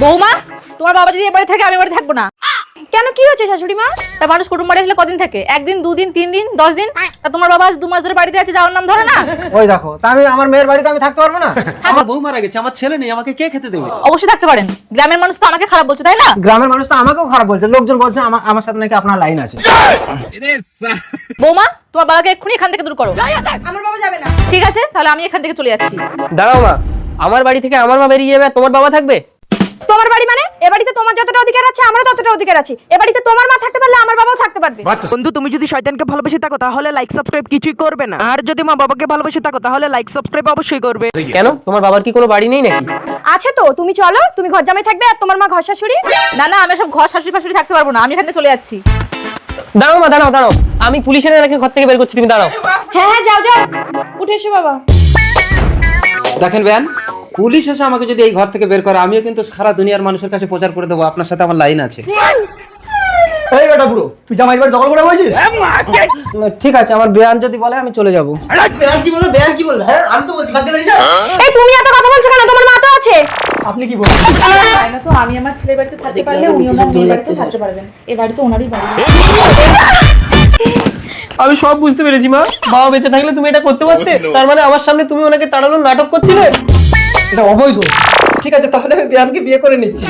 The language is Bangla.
বৌমা, তোমার বাবা যদি এবারে থাকে আমি এবারে থাকবো না। কেন, কি হয়েছে শাশুড়ি মা? তা মানুষ কুটুম বাড়ি আসলে কদিন থাকে? একদিন, দুদিন, 3 দিন, 10 দিন। তা তোমার বাবা আজ 2 মাস ধরে বাড়িতে আছে, যাওয়ার নাম ধরে না। ওই দেখো, তা আমি আমার মেয়ের বাড়িতে আমি থাকতে পারবো না? আমার বউ মারা গেছে, আমার ছেলে নেই, আমাকে কে খেতে দেবে? অবশ্যই থাকতে পারেন। গ্রামের মানুষ তো আমাকে খারাপ বলছে, তাই না? গ্রামের মানুষ তো আমাকেও খারাপ বলছে, লোকজন বলছে আমার সাথে নাকি আপনার লাইন আছে। বৌমা, তোমার বাবাকে এক্ষুনি এখান থেকে দূর করো। আমার বাবা যাবে না। ঠিক আছে, তাহলে আমি এখান থেকে চলে যাচ্ছি। দাঁড়াও মা, আমার বাড়ি থেকে আমার মা বেরিয়ে যাবে, তোমার বাবা থাকবে? তোমার বাড়ি মানে? এ বাড়িতে তোমার যতটা অধিকার আছে আমারও ততটা অধিকার আছে। এ বাড়িতে তোমার মা থাকতে পারলে আমার বাবাও থাকতে পারবে। বন্ধু, তুমি যদি শয়তানকে ভালোবেসে থাকো তাহলে লাইক সাবস্ক্রাইব কিছুই করবে না, আর যদি মা বাবাকে ভালোবেসে থাকো তাহলে লাইক সাবস্ক্রাইব অবশ্যই করবে। কেন, তোমার বাবার কি কোনো বাড়ি নেই নাকি? আছে তো, তুমি চলো, তুমি ঘর জামাই থাকবে আর তোমার মা ঘর শাশুড়ি। না না, আমি সব ঘর শাশুড়ি ফাশুড়ি থাকতে পারবো না, আমি এখান থেকে চলে যাচ্ছি। দাঁড়াও মা, দাঁড়াও দাঁড়াও, আমি পুলিশের এলাকায় ঘর থেকে বের করছি, তুমি দাঁড়াও। হ্যাঁ হ্যাঁ, যাও যাও, উঠে এসো বাবা। দেখেন বেন, পুলিশ এসে আমাকে যদি এই ঘর থেকে বের করে, আমিও কিন্তু সারা দুনিয়ার মানুষের কাছে প্রচার করে দেবো আপনার সাথে আমার লাইন আছে। এই বেটা বুড়ো, তুই জামাই বাড়ি দখল করে বলছিস? ঠিক আছে, আমার বেয়ান যদি বলে আমি চলে যাবো। বেন কি বললো? বেন কি বললো? হ্যাঁ, আমি তো বলছি বাদ বেরিয়ে যাও। এই তুমি এত কথা বলছো কেন? তোমার মা তো আছে। আপনি কি বলছেন? তাই না তো, আমি আমার ছেলের বাড়িতে থাকতে পারলে উনি ওনার মেয়ের বাড়িতে থাকতে পারবেন। এই বাড়ি তো ওনারই বাড়ি। আমি সব বুঝতে পেরেছি মা, বাবা বেঁচে থাকলে তুমি এটা করতে পারতে। তার মানে আমার সামনে তুমি ওনাকে তাড়ানোর নাটক করছিলে? এটা অবৈধ। ঠিক আছে, তাহলে আমি বেয়ানকে বিয়ে করে নিচ্ছি।